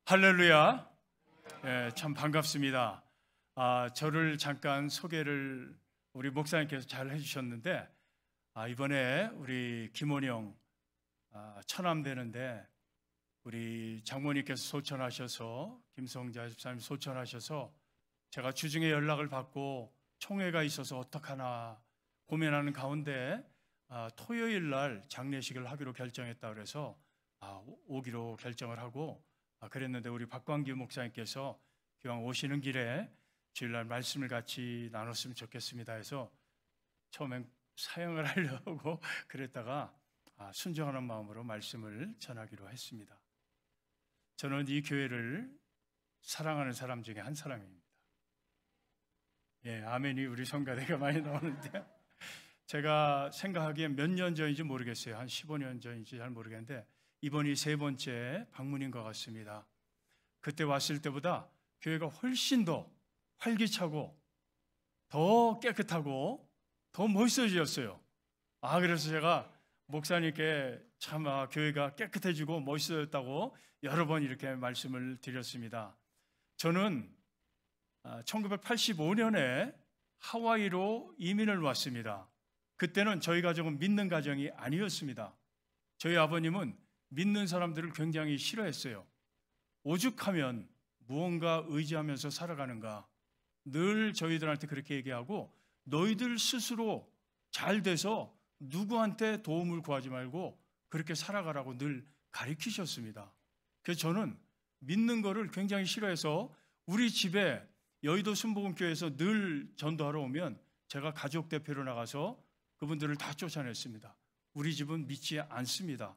할렐루야. 참 반갑습니다. 저를 잠깐 소개를 우리 목사님께서 잘 해주셨는데, 이번에 우리 김원영 처남되는데 우리 장모님께서 소천하셔서, 김성자 집사님 소천하셔서 제가 주중에 연락을 받고 총회가 있어서 어떡하나 고민하는 가운데 토요일 날 장례식을 하기로 결정했다 그래서 오기로 결정을 하고 그랬는데, 우리 박광규 목사님께서 기왕 오시는 길에 주일날 말씀을 같이 나눴으면 좋겠습니다 해서 처음엔 사양을 하려고 그랬다가 순종하는 마음으로 말씀을 전하기로 했습니다. 저는 이 교회를 사랑하는 사람 중에 한 사람입니다. 아멘이 우리 성가대가 많이 나오는데, 제가 생각하기엔 몇 년 전인지 모르겠어요. 한 15년 전인지 잘 모르겠는데 이번이 3번째 방문인 것 같습니다. 그때 왔을 때보다 교회가 훨씬 더 활기차고 더 깨끗하고 더 멋있어졌어요. 그래서 제가 목사님께 참 교회가 깨끗해지고 멋있어졌다고 여러 번 이렇게 말씀을 드렸습니다. 저는 1985년에 하와이로 이민을 왔습니다. 그때는 저희 가정은 믿는 가정이 아니었습니다. 저희 아버님은 믿는 사람들을 굉장히 싫어했어요. 오죽하면 무언가 의지하면서 살아가는가, 늘 저희들한테 그렇게 얘기하고, 너희들 스스로 잘 돼서 누구한테 도움을 구하지 말고 그렇게 살아가라고 늘 가르치셨습니다. 그래서 저는 믿는 거를 굉장히 싫어해서 우리 집에 여의도 순복음교회에서 늘 전도하러 오면 제가 가족 대표로 나가서 그분들을 다 쫓아냈습니다. 우리 집은 믿지 않습니다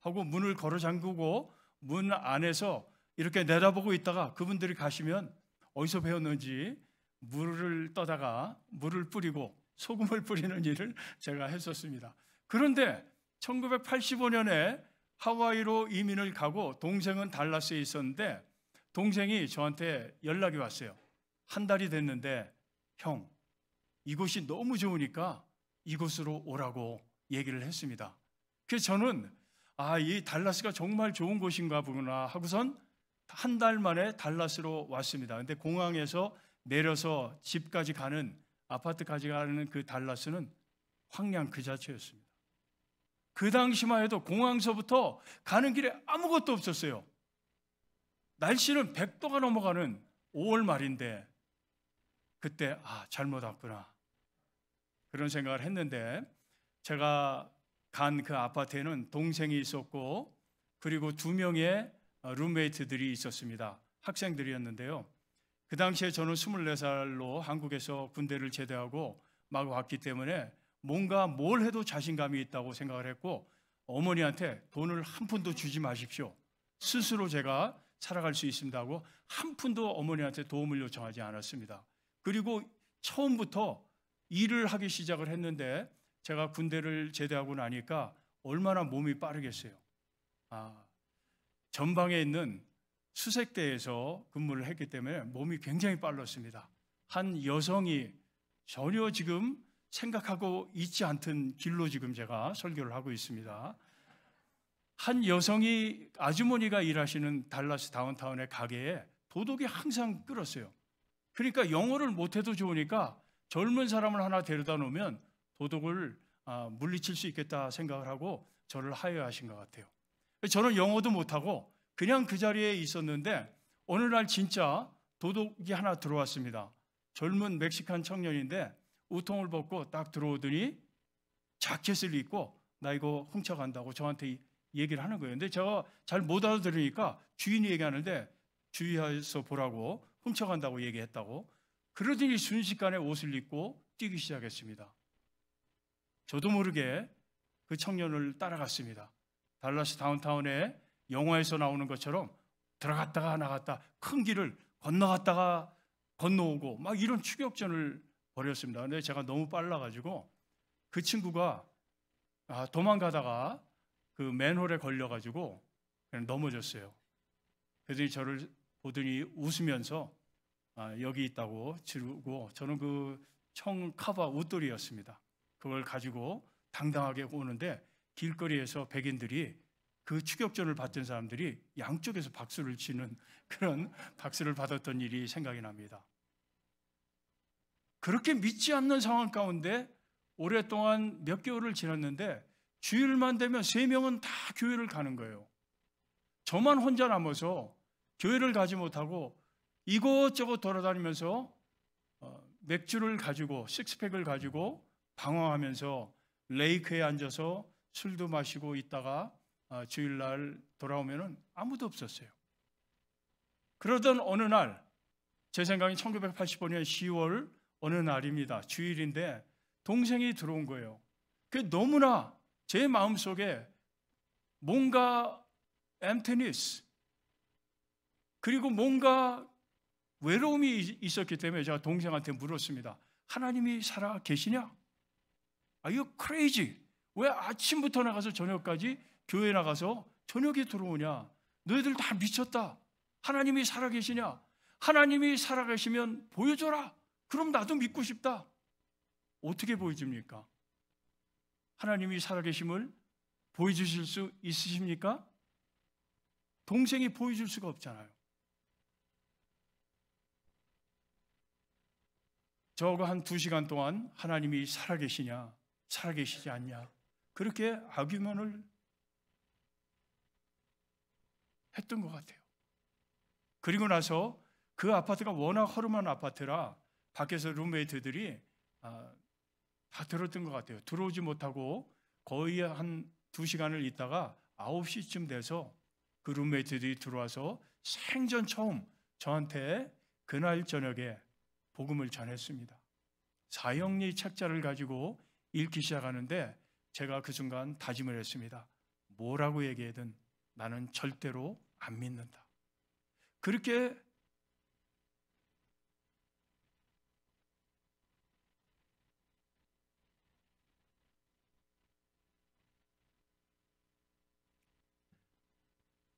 하고 문을 걸어 잠그고 문 안에서 이렇게 내다보고 있다가 그분들이 가시면 어디서 배웠는지 물을 떠다가 물을 뿌리고 소금을 뿌리는 일을 제가 했었습니다. 그런데 1985년에 하와이로 이민을 가고 동생은 달라스에 있었는데, 동생이 저한테 연락이 왔어요. 한 달이 됐는데, 형, 이곳이 너무 좋으니까 이곳으로 오라고 얘기를 했습니다. 그래서 저는 이 달라스가 정말 좋은 곳인가 보구나 하고선 한 달 만에 달라스로 왔습니다. 근데 공항에서 내려서 집까지 가는, 아파트까지 가는 그 달라스는 황량 그 자체였습니다. 그 당시만 해도 공항서부터 가는 길에 아무것도 없었어요. 날씨는 100도가 넘어가는 5월 말인데, 그때 잘못 왔구나 그런 생각을 했는데, 제가 간 그 아파트에는 동생이 있었고 그리고 2명의 룸메이트들이 있었습니다. 학생들이었는데요. 그 당시에 저는 24살로 한국에서 군대를 제대하고 막 왔기 때문에 뭔가 뭘 해도 자신감이 있다고 생각을 했고, 어머니한테 돈을 한 푼도 주지 마십시오, 스스로 제가 살아갈 수 있습니다 하고 한 푼도 어머니한테 도움을 요청하지 않았습니다. 그리고 처음부터 일을 하기 시작을 했는데, 제가 군대를 제대하고 나니까 얼마나 몸이 빠르겠어요. 전방에 있는 수색대에서 근무를 했기 때문에 몸이 굉장히 빨랐습니다. 한 여성이 전혀 지금 생각하고 있지 않던 길로 지금 제가 설교를 하고 있습니다. 한 여성이, 아주머니가 일하시는 달라스 다운타운의 가게에 도둑이 항상 끌었어요. 그러니까 영어를 못해도 좋으니까 젊은 사람을 하나 데려다 놓으면 도둑을 물리칠 수 있겠다 생각을 하고 저를 하여하신 것 같아요. 저는 영어도 못하고 그냥 그 자리에 있었는데, 어느 날 진짜 도둑이 하나 들어왔습니다. 젊은 멕시칸 청년인데 우통을 벗고 딱 들어오더니 자켓을 입고 나 이거 훔쳐간다고 저한테 얘기를 하는 거예요. 근데 제가 잘 못 알아들으니까 주인이 얘기하는데 주의해서 보라고, 훔쳐간다고 얘기했다고. 그러더니 순식간에 옷을 입고 뛰기 시작했습니다. 저도 모르게 그 청년을 따라갔습니다. 달라스 다운타운에 영화에서 나오는 것처럼 들어갔다가 나갔다, 큰 길을 건너갔다가 건너오고 막 이런 추격전을 벌였습니다. 근데 제가 너무 빨라가지고 그 친구가 도망가다가 그 맨홀에 걸려가지고 그냥 넘어졌어요. 그러더니 저를 보더니 웃으면서 여기 있다고 지르고, 저는 그 청 카바 웃돌이였습니다. 그걸 가지고 당당하게 오는데 길거리에서 백인들이 그 추격전을 받던 사람들이 양쪽에서 박수를 치는 그런 박수를 받았던 일이 생각이 납니다. 그렇게 믿지 않는 상황 가운데 오랫동안 몇 개월을 지났는데 주일만 되면 3명은 다 교회를 가는 거예요. 저만 혼자 남아서 교회를 가지 못하고 이곳저곳 돌아다니면서 맥주를 가지고 식스팩을 가지고 방황하면서 레이크에 앉아서 술도 마시고 있다가 주일날 돌아오면 아무도 없었어요. 그러던 어느 날, 제 생각엔 1985년 10월 어느 날입니다. 주일인데 동생이 들어온 거예요. 그게 너무나 제 마음속에 뭔가 emptiness, 그리고 뭔가 외로움이 있었기 때문에 제가 동생한테 물었습니다. 하나님이 살아 계시냐? Are you crazy? 왜 아침부터 나가서 저녁까지 교회 나가서 저녁에 들어오냐? 너희들 다 미쳤다. 하나님이 살아 계시냐? 하나님이 살아 계시면 보여줘라. 그럼 나도 믿고 싶다. 어떻게 보여줍니까? 하나님이 살아 계심을 보여주실 수 있으십니까? 동생이 보여줄 수가 없잖아요. 저거 한 2시간 동안 하나님이 살아계시냐, 살아계시지 않냐, 그렇게 아규먼을 했던 것 같아요. 그리고 나서 그 아파트가 워낙 허름한 아파트라 밖에서 룸메이트들이 다 들었던 것 같아요. 들어오지 못하고 거의 한 2시간을 있다가 9시쯤 돼서 그 룸메이트들이 들어와서 생전 처음 저한테 그날 저녁에 복음을 전했습니다. 사형리 책자를 가지고 읽기 시작하는데 제가 그 순간 다짐을 했습니다. 뭐라고 얘기하든 나는 절대로 안 믿는다. 그렇게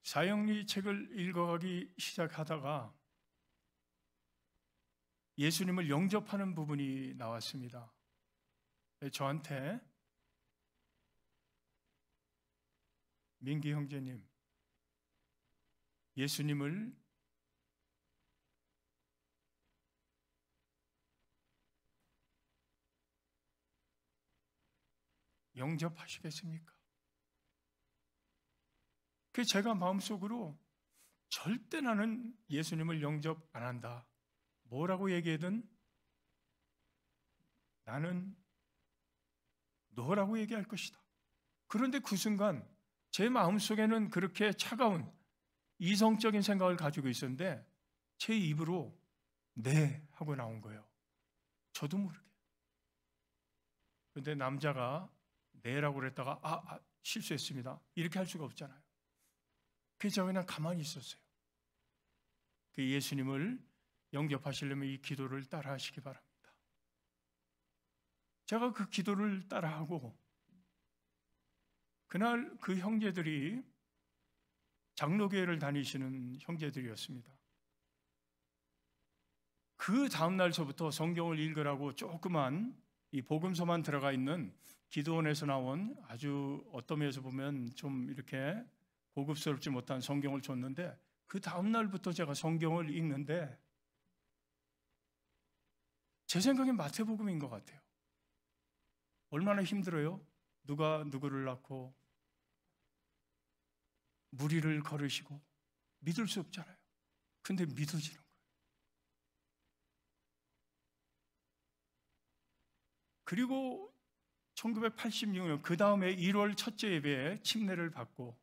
사형리 책을 읽어가기 시작하다가 예수님을 영접하는 부분이 나왔습니다. 저한테 민기 형제님, 예수님을 영접하시겠습니까? 그래서 제가 마음속으로 절대 나는 예수님을 영접 안 한다. 뭐라고 얘기하든 나는 너라고 얘기할 것이다. 그런데 그 순간 제 마음속에는 그렇게 차가운 이성적인 생각을 가지고 있었는데 제 입으로 네 하고 나온 거예요. 저도 모르게. 그런데 남자가 네라고 그랬다가 실수했습니다. 이렇게 할 수가 없잖아요. 그래서 제가 그냥 가만히 있었어요. 그 예수님을 영접하시려면 이 기도를 따라 하시기 바랍니다. 제가 그 기도를 따라하고 그날 그 형제들이 장로교회를 다니시는 형제들이었습니다. 그 다음날서부터 성경을 읽으라고 조그만 이 복음서만 들어가 있는 기도원에서 나온 아주 어떤 면에서 보면 좀 이렇게 고급스럽지 못한 성경을 줬는데 그 다음날부터 제가 성경을 읽는데 제 생각엔 마태복음인 것 같아요. 얼마나 힘들어요? 누가 누구를 낳고 무리를 걸으시고 믿을 수 없잖아요. 근데 믿어지는 거예요. 그리고 1986년 그 다음에 1월 첫째 예배에 침례를 받고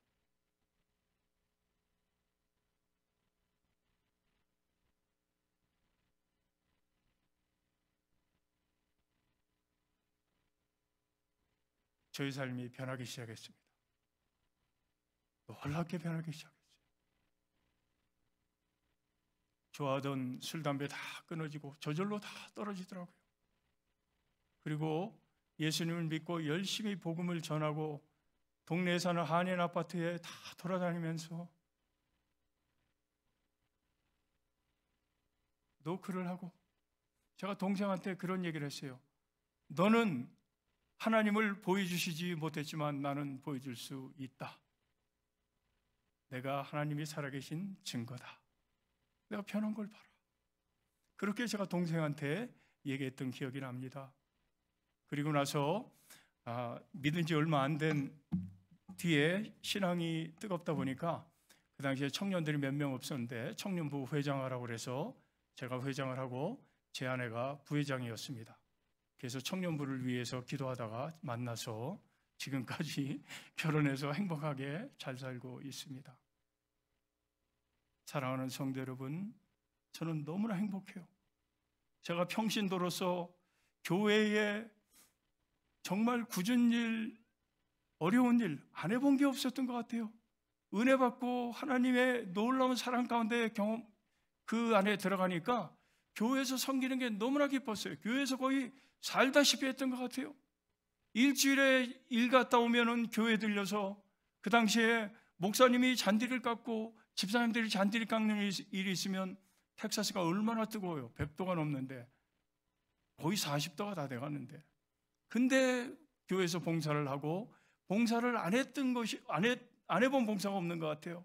저희 삶이 변하기 시작했습니다. 놀랍게 변하기 시작했어요. 좋아하던 술, 담배 다 끊어지고 저절로 다 떨어지더라고요. 그리고 예수님을 믿고 열심히 복음을 전하고 동네에 사는 한인 아파트에 다 돌아다니면서 노크를 하고 제가 동생한테 그런 얘기를 했어요. 너는 하나님을 보여주시지 못했지만 나는 보여줄 수 있다. 내가 하나님이 살아계신 증거다. 내가 변한 걸 봐라. 그렇게 제가 동생한테 얘기했던 기억이 납니다. 그리고 나서 믿은 지 얼마 안 된 뒤에 신앙이 뜨겁다 보니까 그 당시에 청년들이 몇 명 없었는데 청년부 회장하라고 그래서 제가 회장을 하고 제 아내가 부회장이었습니다. 그래서 청년부를 위해서 기도하다가 만나서 지금까지 결혼해서 행복하게 잘 살고 있습니다. 사랑하는 성도 여러분, 저는 너무나 행복해요. 제가 평신도로서 교회에 정말 굳은 일, 어려운 일 안 해본 게 없었던 것 같아요. 은혜 받고 하나님의 놀라운 사랑 가운데 그 안에 들어가니까 교회에서 섬기는 게 너무나 기뻤어요. 교회에서 거의 살다시피 했던 것 같아요. 일주일에 일 갔다 오면은 교회 들려서 그 당시에 목사님이 잔디를 깎고 집사님들이 잔디를 깎는 일이 있으면 텍사스가 얼마나 뜨거워요. 100도가 넘는데 거의 40도가 다 돼가는데, 근데 교회에서 봉사를 하고 봉사를 안 했던 것이 안 해본 봉사가 없는 것 같아요.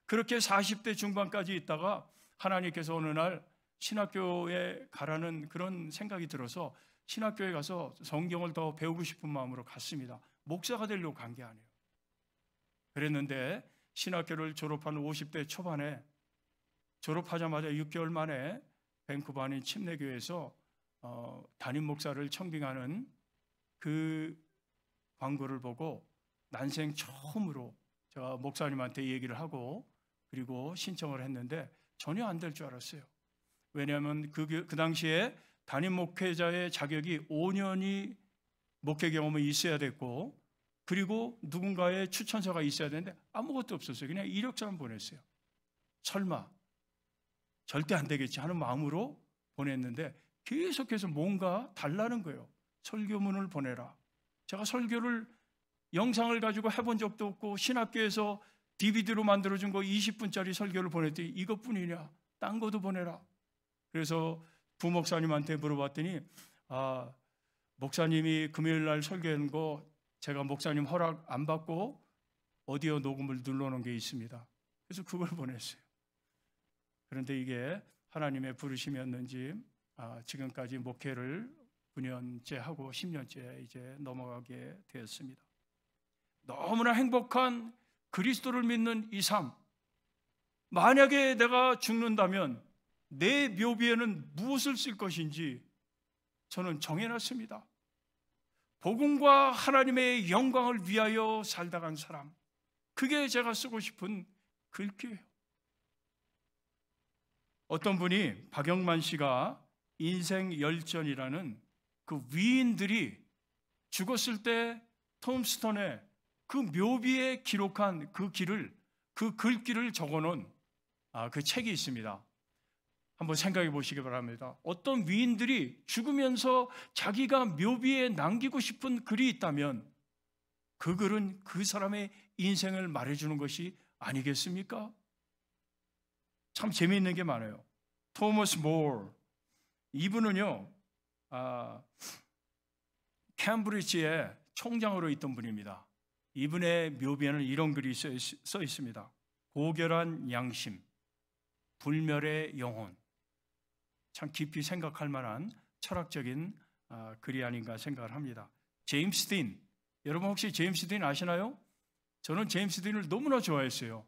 그렇게 40대 중반까지 있다가 하나님께서 어느 날 신학교에 가라는 그런 생각이 들어서 신학교에 가서 성경을 더 배우고 싶은 마음으로 갔습니다. 목사가 되려고 간 게 아니에요. 그랬는데 신학교를 졸업한 50대 초반에 졸업하자마자 6개월 만에 밴쿠버 안인 침례교회에서 담임 목사를 청빙하는 그 광고를 보고 난생 처음으로 제가 목사님한테 얘기를 하고 그리고 신청을 했는데 전혀 안 될 줄 알았어요. 왜냐하면 그 당시에 담임 목회자의 자격이 5년이 목회 경험이 있어야 됐고, 그리고 누군가의 추천서가 있어야 되는데 아무것도 없었어요. 그냥 이력서만 보냈어요. 설마 절대 안 되겠지 하는 마음으로 보냈는데 계속해서 뭔가 달라는 거예요. 설교문을 보내라. 제가 설교를 영상을 가지고 해본 적도 없고 신학교에서 DVD로 만들어준 거 20분짜리 설교를 보냈더니 이것뿐이냐? 딴 것도 보내라. 그래서 부목사님한테 물어봤더니 목사님이 금요일 날 설교한 거 제가 목사님 허락 안 받고 오디오 녹음을 눌러놓은 게 있습니다. 그래서 그걸 보냈어요. 그런데 이게 하나님의 부르심이었는지 지금까지 목회를 9년째 하고 10년째 이제 넘어가게 되었습니다. 너무나 행복한 그리스도를 믿는 이 삶. 만약에 내가 죽는다면 내 묘비에는 무엇을 쓸 것인지 저는 정해놨습니다. 복음과 하나님의 영광을 위하여 살다 간 사람, 그게 제가 쓰고 싶은 글귀예요. 어떤 분이 박영만 씨가 인생 열전이라는 그 위인들이 죽었을 때 톰스톤에 그 묘비에 기록한 그 글귀를 적어놓은 그 책이 있습니다. 한번 생각해 보시기 바랍니다. 어떤 위인들이 죽으면서 자기가 묘비에 남기고 싶은 글이 있다면 그 글은 그 사람의 인생을 말해주는 것이 아니겠습니까? 참 재미있는 게 많아요. 토머스 모어, 이분은요 캠브리지의 총장으로 있던 분입니다. 이분의 묘비에는 이런 글이 써 있습니다. 고결한 양심, 불멸의 영혼. 참 깊이 생각할 만한 철학적인 글이 아닌가 생각을 합니다. 제임스 딘, 여러분 혹시 제임스 딘 아시나요? 저는 제임스 딘을 너무나 좋아했어요.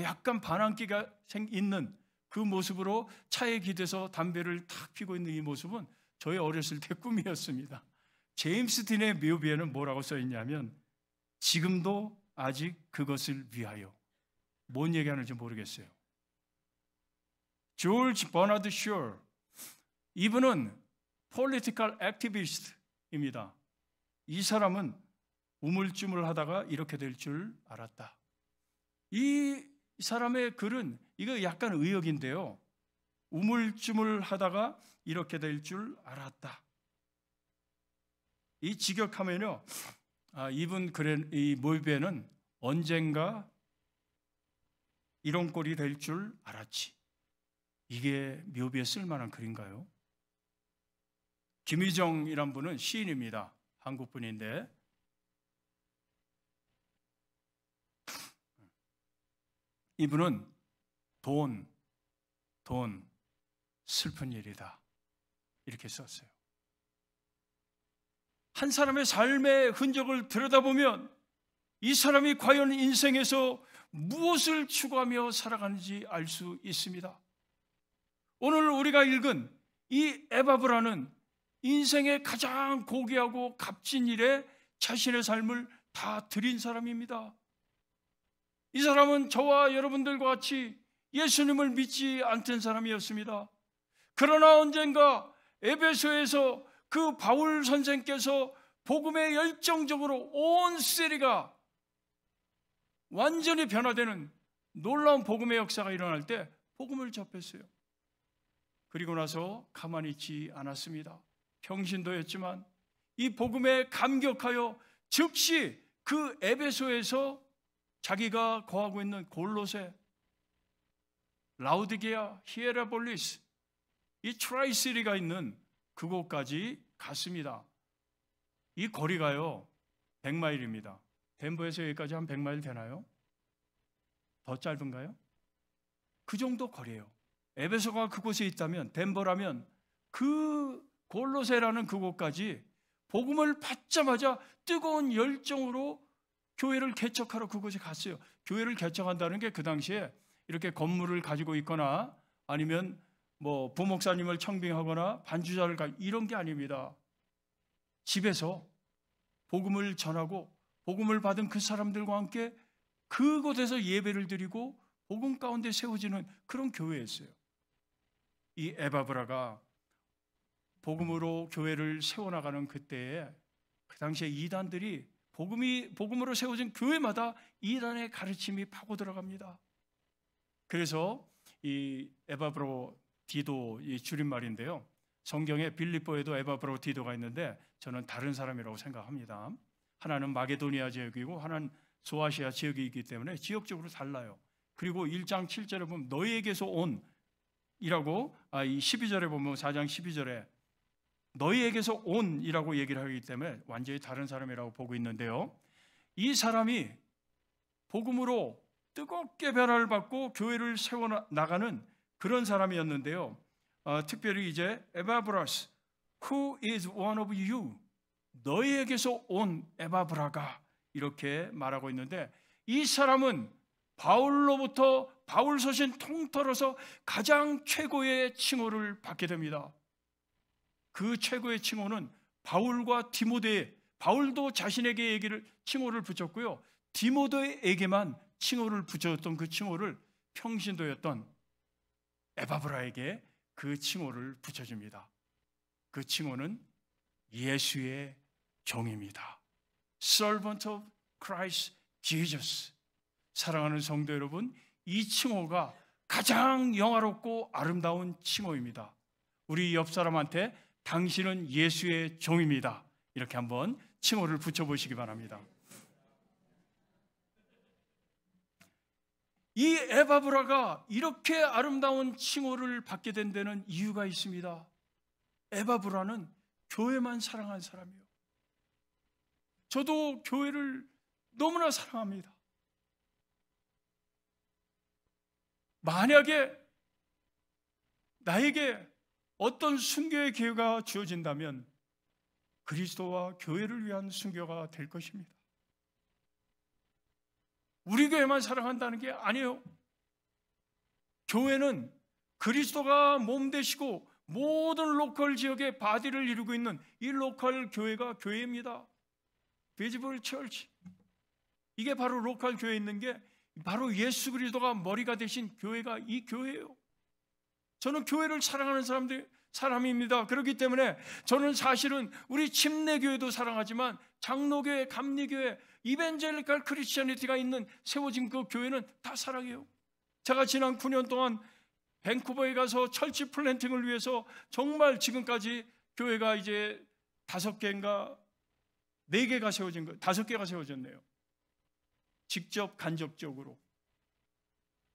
약간 반항기가 있는 그 모습으로 차에 기대서 담배를 탁 피고 있는 이 모습은 저의 어렸을 때 꿈이었습니다. 제임스 딘의 묘비에는 뭐라고 써 있냐면 지금도 아직 그것을 위하여. 뭔 얘기하는지 모르겠어요. 조지 버나드 쇼, 이분은 political activist입니다. 이 사람은 우물쭈물하다가 이렇게 될 줄 알았다. 이 사람의 글은 이거 약간 의역인데요. 우물쭈물하다가 이렇게 될 줄 알았다. 이 직역하면요, 이분 글의 이 묘비에는 언젠가 이런 꼴이 될 줄 알았지. 이게 묘비에 쓸만한 글인가요? 김희정이란 분은 시인입니다. 한국 분인데 이분은 돈, 슬픈 일이다 이렇게 썼어요. 한 사람의 삶의 흔적을 들여다보면 이 사람이 과연 인생에서 무엇을 추구하며 살아가는지 알 수 있습니다. 오늘 우리가 읽은 이 에바브라는 인생의 가장 고귀하고 값진 일에 자신의 삶을 다 드린 사람입니다. 이 사람은 저와 여러분들과 같이 예수님을 믿지 않던 사람이었습니다. 그러나 언젠가 에베소에서 그 바울 선생께서 복음에 열정적으로 온 세리가 완전히 변화되는 놀라운 복음의 역사가 일어날 때 복음을 접했어요. 그리고 나서 가만히 있지 않았습니다. 평신도였지만 이 복음에 감격하여 즉시 그 에베소에서 자기가 거하고 있는 골로새, 라우디게아, 히에라볼리스, 이 트라이시리가 있는 그곳까지 갔습니다. 이 거리가요 100마일입니다. 덴버에서 여기까지 한 100마일 되나요? 더 짧은가요? 그 정도 거리예요. 에베소가 그곳에 있다면, 덴버라면 그 골로새라는 그곳까지 복음을 받자마자 뜨거운 열정으로 교회를 개척하러 그곳에 갔어요. 교회를 개척한다는 게 그 당시에 이렇게 건물을 가지고 있거나 아니면 뭐 부목사님을 청빙하거나 반주자를 이런 게 아닙니다. 집에서 복음을 전하고 복음을 받은 그 사람들과 함께 그곳에서 예배를 드리고 복음 가운데 세워지는 그런 교회였어요. 이 에바브라가 복음으로 교회를 세워나가는 그때에 그 당시에 이단들이 복음으로 세워진 교회마다 이단의 가르침이 파고 들어갑니다. 그래서 이 에바브로디도 이 줄임말인데요. 성경에 빌립보에도 에바브로디도가 있는데 저는 다른 사람이라고 생각합니다. 하나는 마게도니아 지역이고 하나는 소아시아 지역이기 때문에 지역적으로 달라요. 그리고 1장 7절에 보면 너희에게서 온 이라고 이 12절에 보면 4장 12절에 너희에게서 온이라고 얘기를 하기 때문에 완전히 다른 사람이라고 보고 있는데요. 이 사람이 복음으로 뜨겁게 변화를 받고 교회를 세워나가는 그런 사람이었는데요. 특별히 이제 에바브라스, who is one of you? 너희에게서 온 에바브라가 이렇게 말하고 있는데 이 사람은 바울로부터 바울 서신 통틀어서 가장 최고의 칭호를 받게 됩니다. 그 최고의 칭호는 바울과 디모데, 바울도 자신에게 칭호를 붙였고요. 디모데에게만 칭호를 붙였던 그 칭호를 평신도였던 에바브라에게 그 칭호를 붙여줍니다. 그 칭호는 예수의 종입니다. Servant of Christ Jesus. 사랑하는 성도 여러분, 이 칭호가 가장 영화롭고 아름다운 칭호입니다. 우리 옆 사람한테 당신은 예수의 종입니다. 이렇게 한번 칭호를 붙여보시기 바랍니다. 이 에바브라가 이렇게 아름다운 칭호를 받게 된 데는 이유가 있습니다. 에바브라는 교회만 사랑한 사람이에요. 저도 교회를 너무나 사랑합니다. 만약에 나에게 어떤 순교의 기회가 주어진다면 그리스도와 교회를 위한 순교가 될 것입니다. 우리 교회만 사랑한다는 게 아니에요. 교회는 그리스도가 몸 되시고 모든 로컬 지역의 바디를 이루고 있는 이 로컬 교회가 교회입니다. 비지블 처치. 이게 바로 로컬 교회에 있는 게 바로 예수 그리스도가 머리가 되신 교회가 이 교회예요. 저는 교회를 사랑하는 사람입니다. 그렇기 때문에 저는 사실은 우리 침례교회도 사랑하지만 장로교회, 감리교회, 이벤젤리컬 크리스천리티가 있는 세워진 그 교회는 다 사랑해요. 제가 지난 9년 동안 밴쿠버에 가서 철치 플랜팅을 위해서 정말 지금까지 교회가 이제 5개인가 4개가 세워진 거, 5개가 세워졌네요. 직접 간접적으로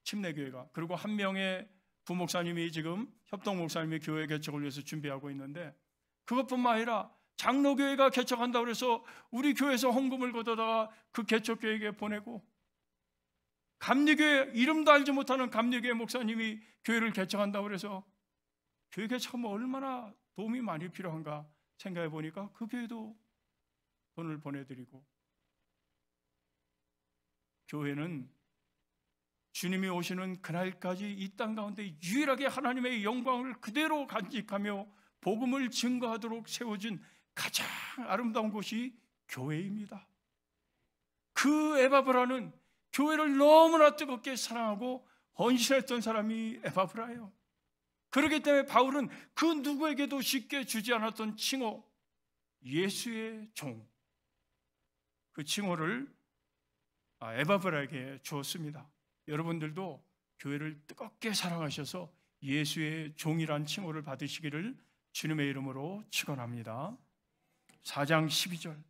침례교회가. 그리고 한 명의 부목사님이 지금 협동목사님이 교회 개척을 위해서 준비하고 있는데 그것뿐만 아니라 장로교회가 개척한다고 해서 우리 교회에서 헌금을 걷어다가 그 개척교회에 보내고 감리교회, 이름도 알지 못하는 감리교회 목사님이 교회를 개척한다고 그래서 교회 개척하면 얼마나 도움이 많이 필요한가 생각해 보니까 그 교회도 돈을 보내드리고, 교회는 주님이 오시는 그날까지 이 땅 가운데 유일하게 하나님의 영광을 그대로 간직하며 복음을 증거하도록 세워진 가장 아름다운 곳이 교회입니다. 그 에바브라는 교회를 너무나 뜨겁게 사랑하고 헌신했던 사람이 에바브라예요. 그렇기 때문에 바울은 그 누구에게도 쉽게 주지 않았던 칭호, 예수의 종, 그 칭호를 에바브라에게 주었습니다. 여러분들도 교회를 뜨겁게 사랑하셔서 예수의 종이란 칭호를 받으시기를 주님의 이름으로 축원합니다. 4장 12절,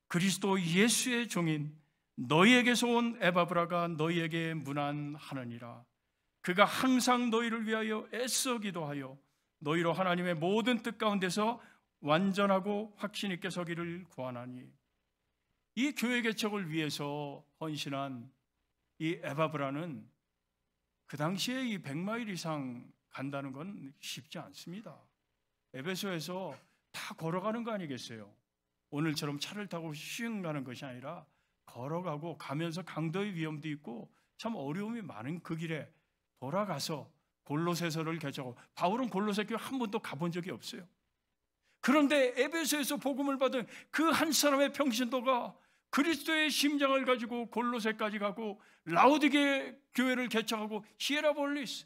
그리스도 예수의 종인 너희에게서 온 에바브라가 너희에게 문안하느니라. 그가 항상 너희를 위하여 애써 기도하여 너희로 하나님의 모든 뜻 가운데서 완전하고 확신 있게 서기를 구하나니. 이 교회 개척을 위해서 헌신한 이 에바브라는 그 당시에 이 100마일 이상 간다는 건 쉽지 않습니다. 에베소에서 다 걸어가는 거 아니겠어요? 오늘처럼 차를 타고 슝 가는 것이 아니라 걸어가고 가면서 강도의 위험도 있고 참 어려움이 많은 그 길에 돌아가서 골로새서를 개척하고, 바울은 골로새 교회 한 번도 가본 적이 없어요. 그런데 에베소에서 복음을 받은 그 한 사람의 평신도가 그리스도의 심장을 가지고 골로새까지 가고 라우디게 교회를 개척하고 히에라볼리스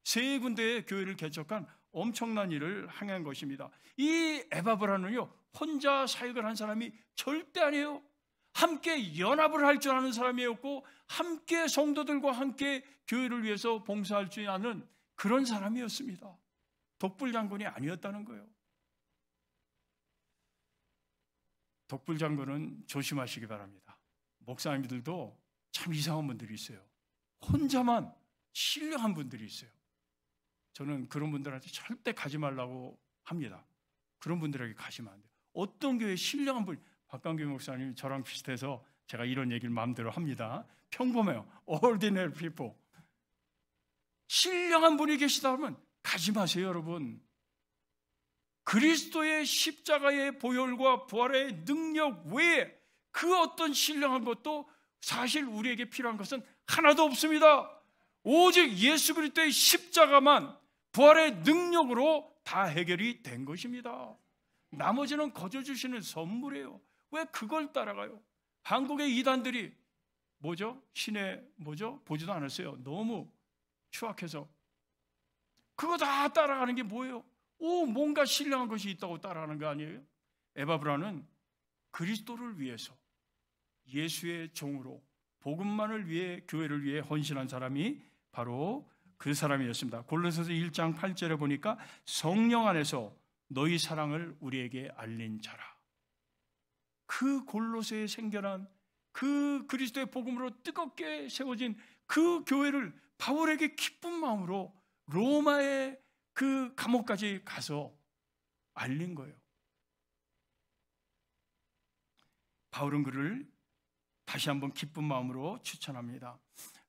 세 군데의 교회를 개척한 엄청난 일을 행한 것입니다. 이 에바브라는요, 혼자 사역을 한 사람이 절대 아니에요. 함께 연합을 할 줄 아는 사람이었고, 함께 성도들과 함께 교회를 위해서 봉사할 줄 아는 그런 사람이었습니다. 독불장군이 아니었다는 거예요. 독불장군은 조심하시기 바랍니다. 목사님들도 참 이상한 분들이 있어요. 혼자만 신령한 분들이 있어요. 저는 그런 분들한테 절대 가지 말라고 합니다. 그런 분들에게 가시면 안 돼요. 어떤 교회에 신령한 분, 박강규 목사님이 저랑 비슷해서 제가 이런 얘기를 마음대로 합니다. 평범해요. Ordinary people. 신령한 분이 계시다면 가지 마세요, 여러분. 그리스도의 십자가의 보혈과 부활의 능력 외에 그 어떤 신령한 것도 사실 우리에게 필요한 것은 하나도 없습니다. 오직 예수 그리스도의 십자가만 부활의 능력으로 다 해결이 된 것입니다. 나머지는 거저 주시는 선물이에요. 왜 그걸 따라가요? 한국의 이단들이 신의 보지도 않았어요. 너무 추악해서. 그거 다 따라가는 게 뭐예요? 뭔가 신령한 것이 있다고 따라하는 거 아니에요? 에바브라는 그리스도를 위해서 예수의 종으로 복음만을 위해, 교회를 위해 헌신한 사람이 바로 그 사람이었습니다. 골로새서 1장 8절에 보니까 성령 안에서 너희 사랑을 우리에게 알린 자라. 그 골로새에 생겨난 그 그리스도의 복음으로 뜨겁게 세워진 그 교회를 바울에게 기쁜 마음으로 로마의 그 감옥까지 가서 알린 거예요. 바울은 그를 다시 한번 기쁜 마음으로 추천합니다.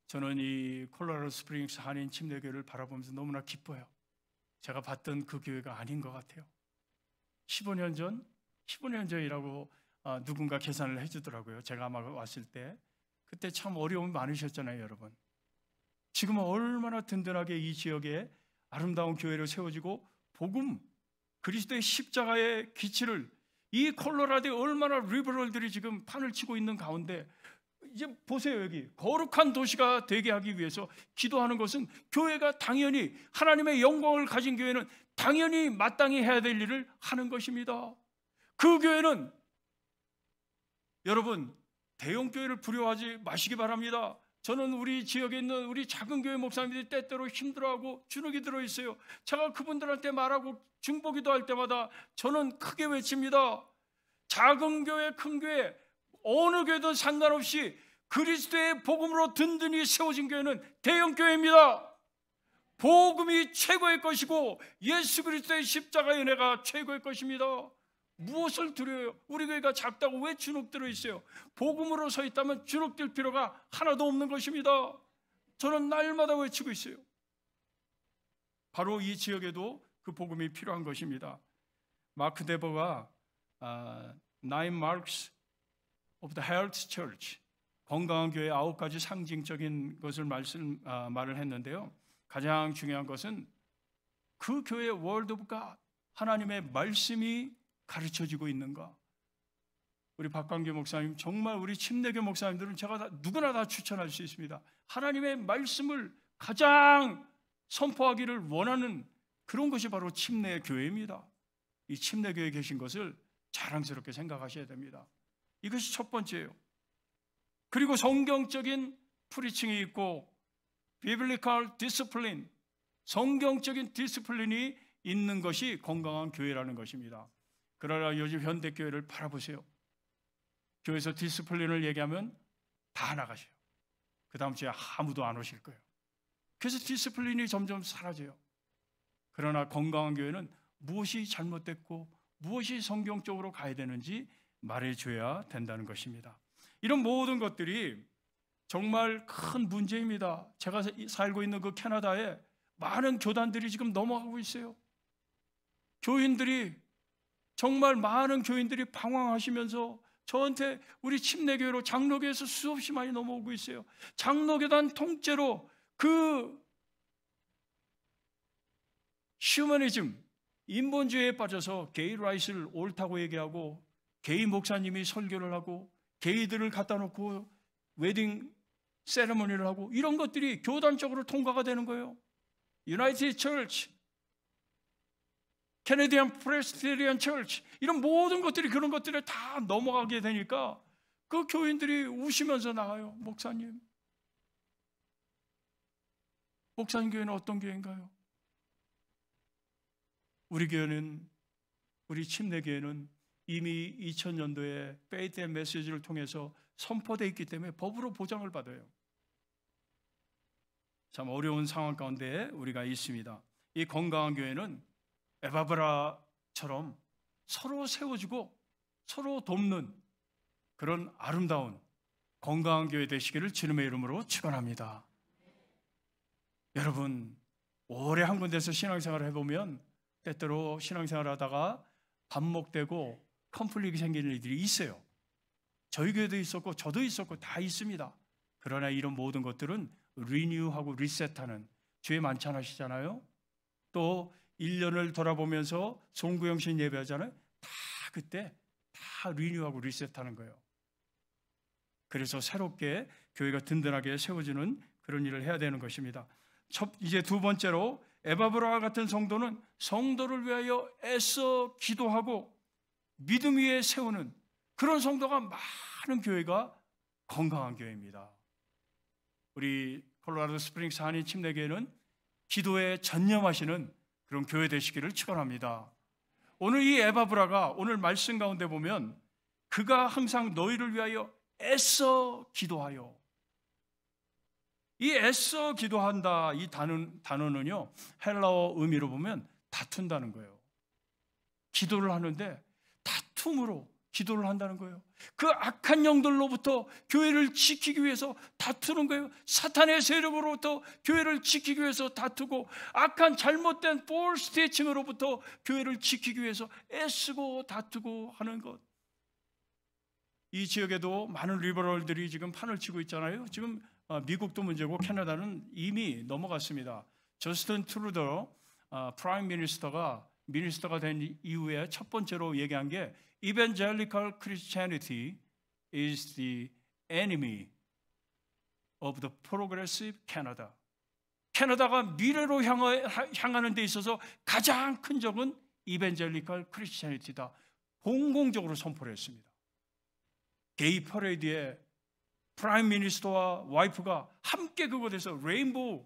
저는 이 콜로라도 스프링스 한인 침례교회를 바라보면서 너무나 기뻐요. 제가 봤던 그 교회가 아닌 것 같아요. 15년 전이라고 누군가 계산을 해주더라고요. 제가 아마 왔을 때. 그때 참 어려움이 많으셨잖아요, 여러분. 지금은 얼마나 든든하게 이 지역에 아름다운 교회를 세워지고 복음, 그리스도의 십자가의 기치를 이 콜로라도에 얼마나 리버럴들이 지금 판을 치고 있는 가운데, 이제 보세요. 여기 거룩한 도시가 되게 하기 위해서 기도하는 것은 교회가 당연히 하나님의 영광을 가진 교회는 당연히 마땅히 해야 될 일을 하는 것입니다. 그 교회는 여러분 대형 교회를 부려하지 마시기 바랍니다. 저는 우리 지역에 있는 우리 작은 교회 목사님들이 때때로 힘들어하고 주눅이 들어있어요. 제가 그분들한테 말하고 중보기도 할 때마다 저는 크게 외칩니다. 작은 교회, 큰 교회, 어느 교회든 상관없이 그리스도의 복음으로 든든히 세워진 교회는 대형 교회입니다. 복음이 최고의 것이고 예수 그리스도의 십자가의 은혜가 최고의 것입니다. 무엇을 두려워요? 우리 교회가 작다고 왜 주눅 들어 있어요? 복음으로 서 있다면 주눅 들 필요가 하나도 없는 것입니다. 저는 날마다 외치고 있어요. 바로 이 지역에도 그 복음이 필요한 것입니다. 마크 데버가 Nine Marks of the Health Church, 건강한 교회 9가지 상징적인 것을 말을 했는데요. 가장 중요한 것은 그 교회의 Word of God, 하나님의 말씀이 가르쳐지고 있는가. 우리 박광규 목사님, 정말 우리 침례교 목사님들은 제가 누구나 다 추천할 수 있습니다. 하나님의 말씀을 가장 선포하기를 원하는 그런 것이 바로 침례교회입니다. 이 침례교회에 계신 것을 자랑스럽게 생각하셔야 됩니다. 이것이 첫 번째예요. 그리고 성경적인 프리칭이 있고 비블리컬 디스플린, 성경적인 디스플린이 있는 것이 건강한 교회라는 것입니다. 그러나 요즘 현대교회를 바라보세요. 교회에서 디스플린을 얘기하면 다 나가셔요. 그 다음 주에 아무도 안 오실 거예요. 그래서 디스플린이 점점 사라져요. 그러나 건강한 교회는 무엇이 잘못됐고 무엇이 성경적으로 가야 되는지 말해줘야 된다는 것입니다. 이런 모든 것들이 정말 큰 문제입니다. 제가 살고 있는 그 캐나다에 많은 교단들이 지금 넘어가고 있어요. 교인들이, 정말 많은 교인들이 방황하시면서 저한테 우리 침례교회로, 장로교에서 수없이 많이 넘어오고 있어요. 장로교단 통째로 그 휴머니즘, 인본주의에 빠져서 게이 라이트를 옳다고 얘기하고, 게이 목사님이 설교를 하고, 게이들을 갖다 놓고 웨딩 세레머니를 하고, 이런 것들이 교단적으로 통과가 되는 거예요. 유나이티드 처치, 캐네디안 프레스비테리안 처치, 이런 모든 것들이 그런 것들에 다 넘어가게 되니까 그 교인들이 우시면서 나가요. 목사님 교회는 어떤 교회인가요? 우리 교회는, 우리 침례교회는 이미 2000년도에 페이트 앤 메시지를 통해서 선포되어 있기 때문에 법으로 보장을 받아요. 참 어려운 상황 가운데 우리가 있습니다. 이 건강한 교회는 에바브라처럼 서로 세워주고 서로 돕는 그런 아름다운 건강한 교회 되시기를 주님의 이름으로 축원합니다. 여러분, 오래 한 군데서 신앙생활을 해보면 때때로 신앙생활을 하다가 반목되고 컨플릭이 생기는 일들이 있어요. 저희 교회도 있었고 저도 있었고 다 있습니다. 그러나 이런 모든 것들은 리뉴하고 리셋하는, 주에 만찬하시잖아요. 또 1년을 돌아보면서 송구영신 예배하잖아요. 다 그때 다 리뉴하고 리셋하는 거예요. 그래서 새롭게 교회가 든든하게 세워지는 그런 일을 해야 되는 것입니다. 이제 두 번째로, 에바브라와 같은 성도는 성도를 위하여 애써 기도하고 믿음 위에 세우는 그런 성도가 많은 교회가 건강한 교회입니다. 우리 콜로라도 스프링스 한인 침례교회는 기도에 전념하시는 그런 교회 되시기를 축원합니다. 오늘 이 에바브라가 오늘 말씀 가운데 보면 그가 항상 너희를 위하여 애써 기도하여, 이 애써 기도한다, 이 단어는요 헬라어 의미로 보면 다툰다는 거예요. 기도를 하는데 다툼으로 기도를 한다는 거예요. 그 악한 영들로부터 교회를 지키기 위해서 다투는 거예요. 사탄의 세력으로부터 교회를 지키기 위해서 다투고, 악한 잘못된 false teaching으로부터 교회를 지키기 위해서 애쓰고 다투고 하는 것. 이 지역에도 많은 리버럴들이 지금 판을 치고 있잖아요. 지금 미국도 문제고 캐나다는 이미 넘어갔습니다. 저스틴 트루더 프라임 미니스터가 된 이후에 첫 번째로 얘기한 게 Evangelical Christianity is the enemy of the progressive Canada. 캐나다가 미래로 향하는 데 있어서 가장 큰 적은 Evangelical Christianity다. 공공적으로 선포를 했습니다. 게이 퍼레이드에 프라임 미니스터와 와이프가 함께 그곳에서 레인보우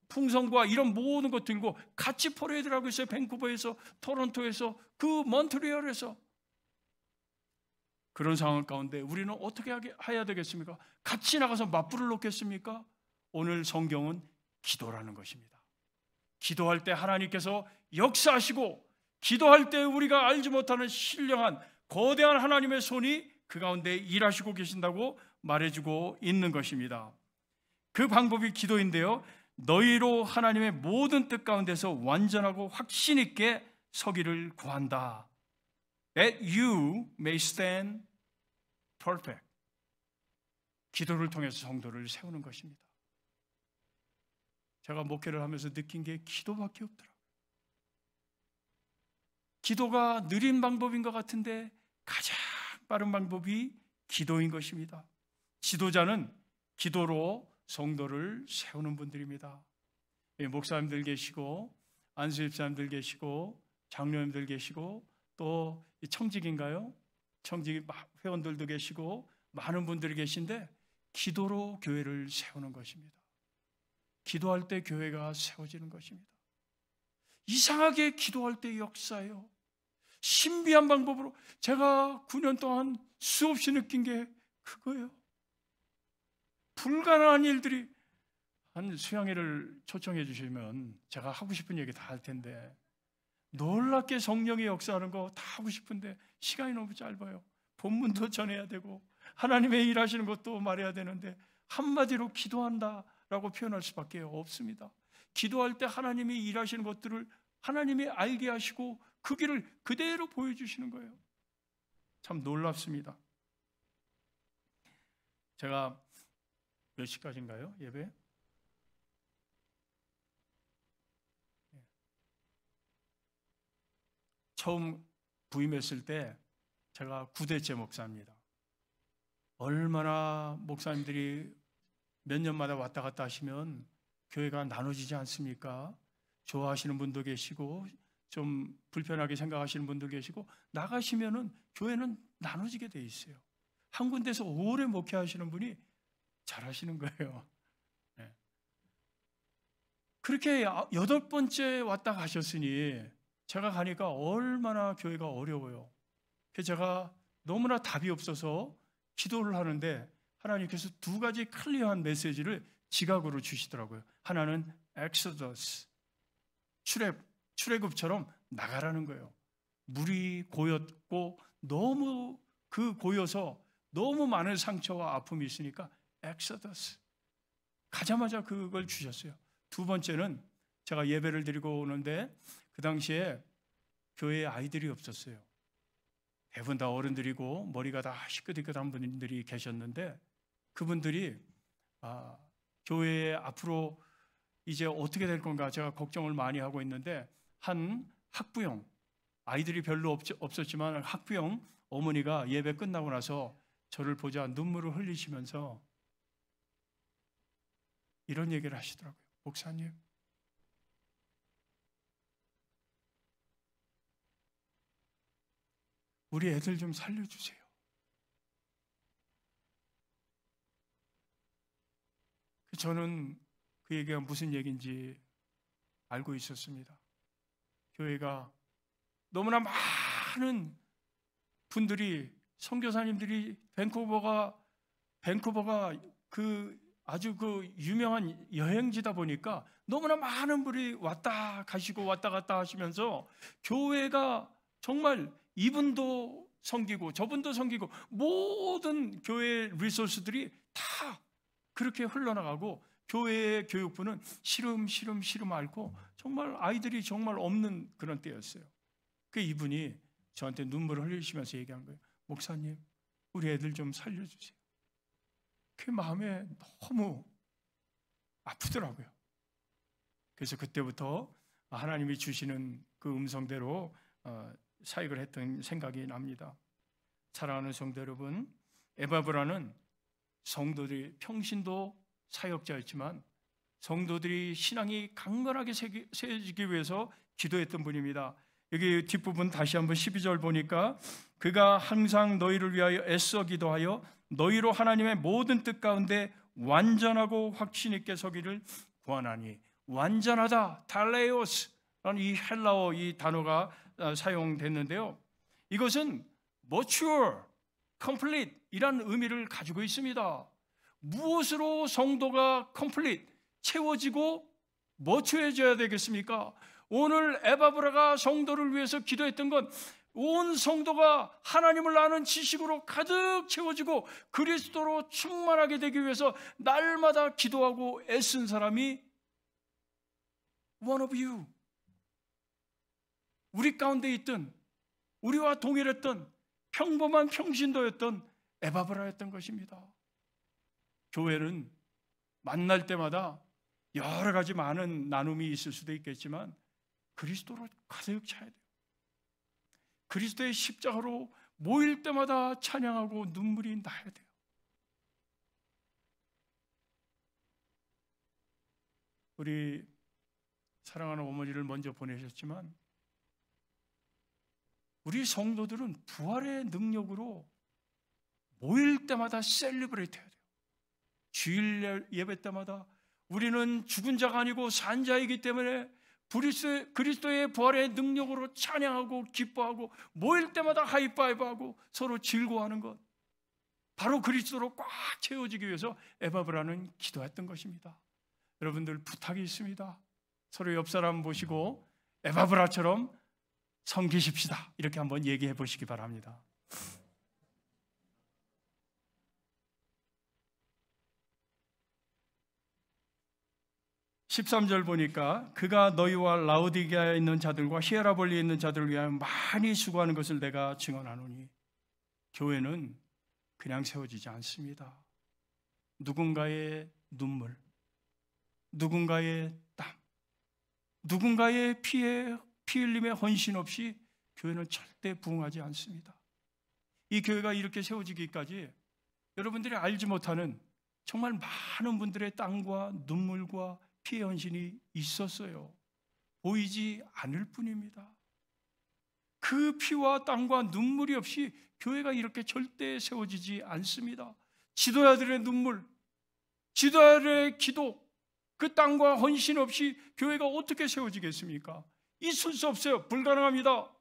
풍선과 이런 모든 것 들고 같이 퍼레이드를 하고 있어요. 밴쿠버에서, 토론토에서, 그 몬트리올에서. 그런 상황 가운데 우리는 어떻게 해야 되겠습니까? 같이 나가서 맞불을 놓겠습니까? 오늘 성경은 기도라는 것입니다. 기도할 때 하나님께서 역사하시고, 기도할 때 우리가 알지 못하는 신령한 거대한 하나님의 손이 그 가운데 일하시고 계신다고 말해주고 있는 것입니다. 그 방법이 기도인데요, 너희로 하나님의 모든 뜻 가운데서 완전하고 확신 있게 서기를 구한다. That you may stand perfect. 기도를 통해서 성도를 세우는 것입니다. 제가 목회를 하면서 느낀 게 기도밖에 없더라고요. 기도가 느린 방법인 것 같은데 가장 빠른 방법이 기도인 것입니다. 지도자는 기도로 성도를 세우는 분들입니다. 목사님들 계시고 안수집사님들 계시고 장로님들 계시고 또 청직인가요? 청직 회원들도 계시고 많은 분들이 계신데 기도로 교회를 세우는 것입니다. 기도할 때 교회가 세워지는 것입니다. 이상하게 기도할 때 역사예요. 신비한 방법으로 제가 9년 동안 수없이 느낀 게 그거예요. 불가능한 일들이, 한 수양회를 초청해 주시면 제가 하고 싶은 얘기 다 할 텐데 놀랍게 성령의 역사하는 거 다 하고 싶은데 시간이 너무 짧아요. 본문도 전해야 되고 하나님의 일하시는 것도 말해야 되는데 한마디로 기도한다라고 표현할 수밖에 없습니다. 기도할 때 하나님이 일하시는 것들을 하나님이 알게 하시고 그 길을 그대로 보여주시는 거예요. 참 놀랍습니다. 제가 몇 시까지인가요? 예배? 처음 부임했을 때 제가 9대째 목사입니다. 얼마나 목사님들이 몇 년마다 왔다 갔다 하시면 교회가 나눠지지 않습니까? 좋아하시는 분도 계시고 좀 불편하게 생각하시는 분도 계시고 나가시면은 교회는 나눠지게 돼 있어요. 한 군데서 오래 목회하시는 분이 잘하시는 거예요. 네. 그렇게 8번째 왔다 가셨으니 제가 가니까 얼마나 교회가 어려워요. 그래서 제가 너무나 답이 없어서 기도를 하는데 하나님께서 2가지 클리어한 메시지를 지각으로 주시더라고요. 하나는 엑소더스, 출애굽처럼 나가라는 거예요. 물이 고였고 너무 고여서 너무 많은 상처와 아픔이 있으니까 엑소더스, 가자마자 그걸 주셨어요. 2번째는 제가 예배를 드리고 오는데 그 당시에 교회에 아이들이 없었어요. 대부분 다 어른들이고 머리가 다 시끄득한 분들이 계셨는데 그분들이 교회에 앞으로 이제 어떻게 될 건가 제가 걱정을 많이 하고 있는데 한 학부형, 아이들이 별로 없었지만 학부형 어머니가 예배 끝나고 나서 저를 보자 눈물을 흘리시면서 이런 얘기를 하시더라고요. 목사님, 우리 애들 좀 살려주세요. 저는 그 얘기가 무슨 얘기인지 알고 있었습니다. 교회가 너무나 많은 분들이, 선교사님들이 밴쿠버가 아주 유명한 여행지다 보니까 너무나 많은 분이 왔다 가시고 왔다 갔다 하시면서 교회가 정말 이분도 섬기고 저분도 섬기고 모든 교회 리소스들이 다 그렇게 흘러나가고 교회의 교육부는 시름 앓고 정말 아이들이 정말 없는 그런 때였어요. 그 이분이 저한테 눈물을 흘리시면서 얘기한 거예요. 목사님, 우리 애들 좀 살려주세요. 그 마음에 너무 아프더라고요. 그래서 그때부터 하나님이 주시는 그 음성대로 사역을 했던 생각이 납니다. 사랑하는 성도 여러분, 에바브라는 성도들이 평신도 사역자였지만 성도들이 신앙이 강건하게 세워지기 위해서 기도했던 분입니다. 여기 뒷부분 다시 한번 12절 보니까 그가 항상 너희를 위하여 애써 기도하여 너희로 하나님의 모든 뜻 가운데 완전하고 확신 있게 서기를 구하나니, 완전하다, 달레오스라는 이 헬라어 이 단어가 사용됐는데요, 이것은 mature, complete 이라는 의미를 가지고 있습니다. 무엇으로 성도가 complete, 채워지고 머추해져야 되겠습니까? 오늘 에바브라가 성도를 위해서 기도했던 건 온 성도가 하나님을 아는 지식으로 가득 채워지고 그리스도로 충만하게 되기 위해서 날마다 기도하고 애쓴 사람이 one of you, 우리 가운데 있던, 우리와 동일했던 평범한 평신도였던 에바브라였던 것입니다. 교회는 만날 때마다 여러 가지 많은 나눔이 있을 수도 있겠지만 그리스도로 가득 차야 돼요. 그리스도의 십자가로 모일 때마다 찬양하고 눈물이 나야 돼요. 우리 사랑하는 어머니를 먼저 보내셨지만 우리 성도들은 부활의 능력으로 모일 때마다 셀리브레이트 해야 돼요. 주일 예배 때마다 우리는 죽은 자가 아니고 산 자이기 때문에 그리스도의 부활의 능력으로 찬양하고 기뻐하고 모일 때마다 하이파이브하고 서로 즐거워하는 것, 바로 그리스도로 꽉 채워지기 위해서 에바브라는 기도했던 것입니다. 여러분들 부탁이 있습니다. 서로 옆 사람 보시고 에바브라처럼 섬기십시다, 이렇게 한번 얘기해 보시기 바랍니다. 13절 보니까 그가 너희와 라오디게아에 있는 자들과 히에라볼리에 있는 자들을 위하여 많이 수고하는 것을 내가 증언하노니, 교회는 그냥 세워지지 않습니다. 누군가의 눈물, 누군가의 땀, 누군가의 피 흘림의 헌신 없이 교회는 절대 부흥하지 않습니다. 이 교회가 이렇게 세워지기까지 여러분들이 알지 못하는 정말 많은 분들의 땀과 눈물과 피의 헌신이 있었어요. 보이지 않을 뿐입니다. 그 피와 땀과 눈물이 없이 교회가 이렇게 절대 세워지지 않습니다. 지도자들의 눈물, 지도자들의 기도, 그 땀과 헌신 없이 교회가 어떻게 세워지겠습니까? 있을 수 없어요. 불가능합니다.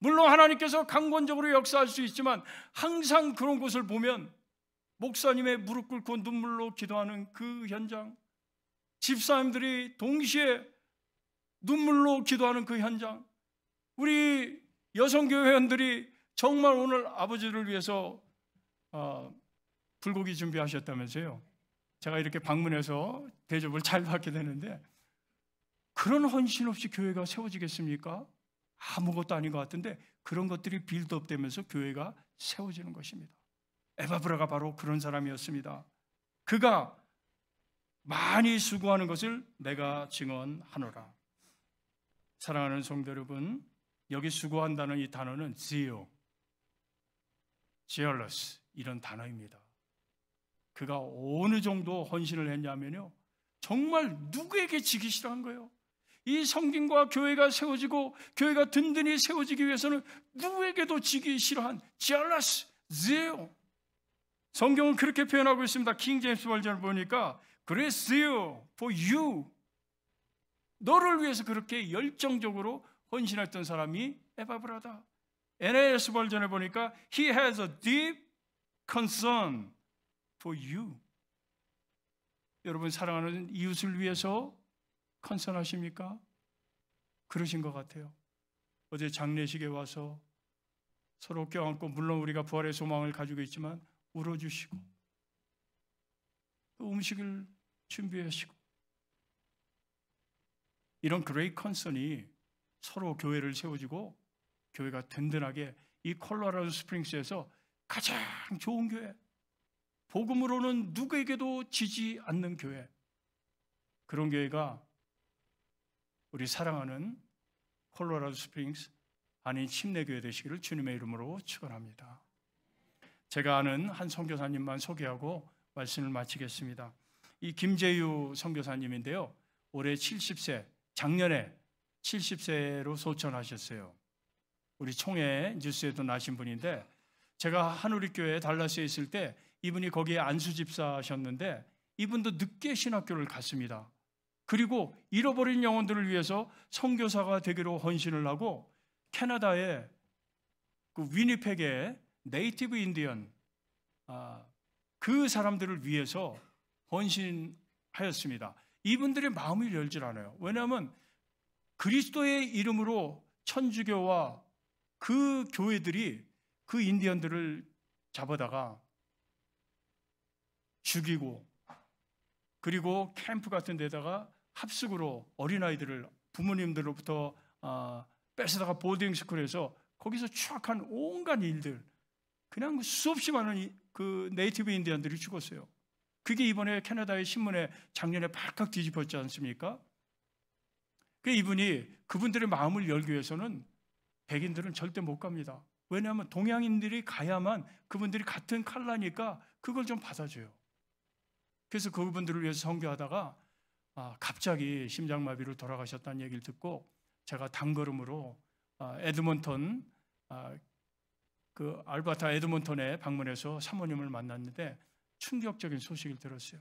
물론 하나님께서 강권적으로 역사할 수 있지만 항상 그런 곳을 보면 목사님의 무릎 꿇고 눈물로 기도하는 그 현장, 집사님들이 동시에 눈물로 기도하는 그 현장, 우리 여성교회원들이 정말 오늘 아버지를 위해서 불고기 준비하셨다면서요. 제가 이렇게 방문해서 대접을 잘 받게 되는데, 그런 헌신 없이 교회가 세워지겠습니까? 아무것도 아닌 것 같은데 그런 것들이 빌드업 되면서 교회가 세워지는 것입니다. 에바브라가 바로 그런 사람이었습니다. 그가 많이 수고하는 것을 내가 증언하노라. 사랑하는 성도 여러분, 여기 수고한다는 이 단어는 zeal, jealous 이런 단어입니다. 그가 어느 정도 헌신을 했냐면요, 정말 누구에게 지기 싫어한 거예요. 이 성김과 교회가 세워지고 교회가 든든히 세워지기 위해서는 누구에게도 지기 싫어한 jealous, zeal. 성경은 그렇게 표현하고 있습니다. 킹 제임스 버전을 보니까 great zeal for you, 너를 위해서 그렇게 열정적으로 헌신했던 사람이 에바브라다. NAS 버전에 보니까 he has a deep concern for you. 여러분 사랑하는 이웃을 위해서 컨선하십니까? 그러신 것 같아요. 어제 장례식에 와서 서로 껴안고, 물론 우리가 부활의 소망을 가지고 있지만 울어주시고 또 음식을 준비하시고, 이런 그레이 컨선이 서로 교회를 세워지고 교회가 든든하게, 이 콜로라도 스프링스에서 가장 좋은 교회, 복음으로는 누구에게도 지지 않는 교회, 그런 교회가 우리 사랑하는 콜로라도 스프링스 한인 침례교회 되시기를 주님의 이름으로 축원합니다. 제가 아는 한 선교사님만 소개하고 말씀을 마치겠습니다. 이 김재유 선교사님인데요, 올해 70세, 작년에 70세로 소천하셨어요. 우리 총회 뉴스에도 나신 분인데, 제가 한우리교회 달라스에 있을 때 이분이 거기에 안수집사셨는데 이분도 늦게 신학교를 갔습니다. 그리고 잃어버린 영혼들을 위해서 선교사가 되기로 헌신을 하고 캐나다의 그 위니펙의 네이티브 인디언, 그 사람들을 위해서 헌신하였습니다. 이분들의 마음이 열질 않아요. 왜냐하면 그리스도의 이름으로 천주교와 그 교회들이 그 인디언들을 잡아다가 죽이고, 그리고 캠프 같은 데다가 합숙으로 어린아이들을 부모님들로부터 뺏어다가 보딩스쿨에서 거기서 추악한 온갖 일들, 그냥 수없이 많은 그 네이티브 인디언들이 죽었어요. 그게 이번에 캐나다의 신문에 작년에 발칵 뒤집혔지 않습니까? 그 이분이 그분들의 마음을 열기 위해서는 백인들은 절대 못 갑니다. 왜냐하면 동양인들이 가야만 그분들이 같은 칼라니까 그걸 좀 받아줘요. 그래서 그분들을 위해서 선교하다가 갑자기 심장마비로 돌아가셨다는 얘기를 듣고 제가 단걸음으로 에드먼턴, 그 알버타 에드먼턴에 방문해서 사모님을 만났는데 충격적인 소식을 들었어요.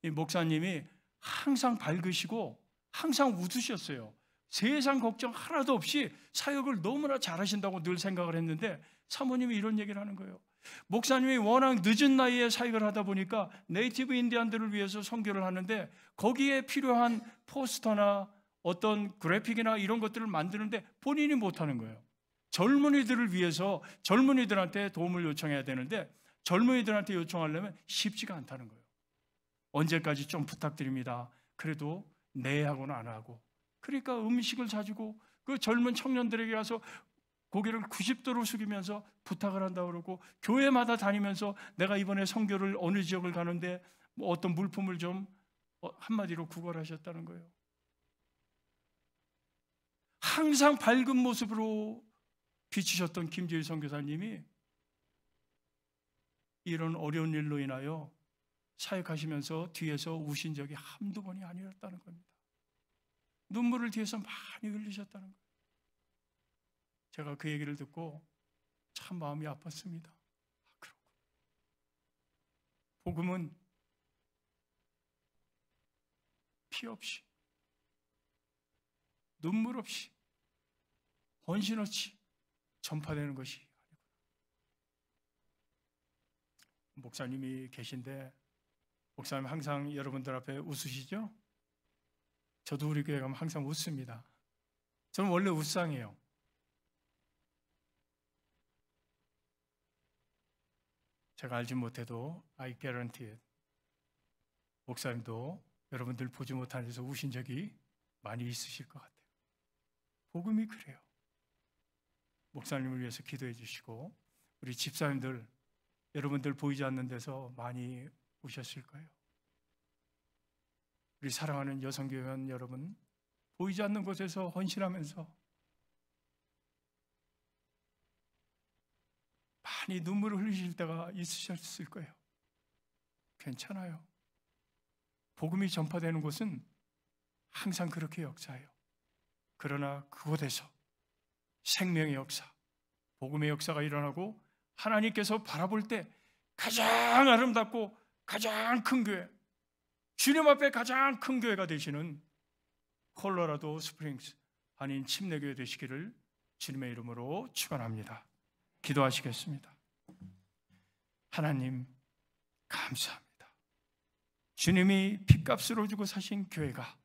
이 목사님이 항상 밝으시고 항상 웃으셨어요. 세상 걱정 하나도 없이 사역을 너무나 잘하신다고 늘 생각을 했는데 사모님이 이런 얘기를 하는 거예요. 목사님이 워낙 늦은 나이에 사역을 하다 보니까 네이티브 인디언들을 위해서 선교를 하는데 거기에 필요한 포스터나 어떤 그래픽이나 이런 것들을 만드는데 본인이 못하는 거예요. 젊은이들을 위해서 젊은이들한테 도움을 요청해야 되는데 젊은이들한테 요청하려면 쉽지가 않다는 거예요. 언제까지 좀 부탁드립니다. 그래도 네 하고는 안 하고, 그러니까 음식을 사주고 그 젊은 청년들에게 가서 고개를 90도로 숙이면서 부탁을 한다고 그러고, 교회마다 다니면서 내가 이번에 선교를 어느 지역을 가는데 뭐 어떤 물품을 좀 한마디로 구걸하셨다는 거예요. 항상 밝은 모습으로 비치셨던 김재일 선교사님이 이런 어려운 일로 인하여 사역하시면서 뒤에서 우신 적이 한두 번이 아니었다는 겁니다. 눈물을 뒤에서 많이 흘리셨다는 거예요. 제가 그 얘기를 듣고 참 마음이 아팠습니다. 그렇고 복음은 피 없이, 눈물 없이, 헌신 없이 전파되는 것이 아니구나. 목사님이 계신데 목사님 항상 여러분들 앞에 웃으시죠? 저도 우리 교회 가면 항상 웃습니다. 저는 원래 웃상이에요. 제가 알지 못해도 I guarantee it. 목사님도 여러분들 보지 못한 데서 우신 적이 많이 있으실 것 같아요. 복음이 그래요. 목사님을 위해서 기도해 주시고 우리 집사님들, 여러분들 보이지 않는 데서 많이 우셨을 거예요. 우리 사랑하는 여성교회원 여러분, 보이지 않는 곳에서 헌신하면서 많이 눈물을 흘리실 때가 있으셨을 거예요. 괜찮아요. 복음이 전파되는 곳은 항상 그렇게 역사해요. 그러나 그곳에서 생명의 역사, 복음의 역사가 일어나고 하나님께서 바라볼 때 가장 아름답고 가장 큰 교회, 주님 앞에 가장 큰 교회가 되시는 콜로라도 스프링스 한인 침례교회 되시기를 주님의 이름으로 축원합니다. 기도하시겠습니다. 하나님 감사합니다. 주님이 핏값으로 주고 사신 교회가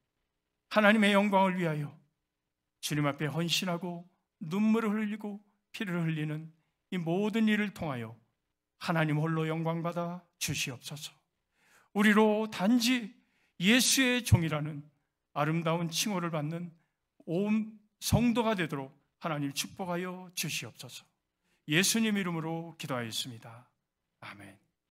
하나님의 영광을 위하여 주님 앞에 헌신하고 눈물을 흘리고 피를 흘리는 이 모든 일을 통하여 하나님 홀로 영광받아 주시옵소서. 우리로 단지 예수의 종이라는 아름다운 칭호를 받는 온 성도가 되도록 하나님 축복하여 주시옵소서. 예수님 이름으로 기도하였습니다. 아멘.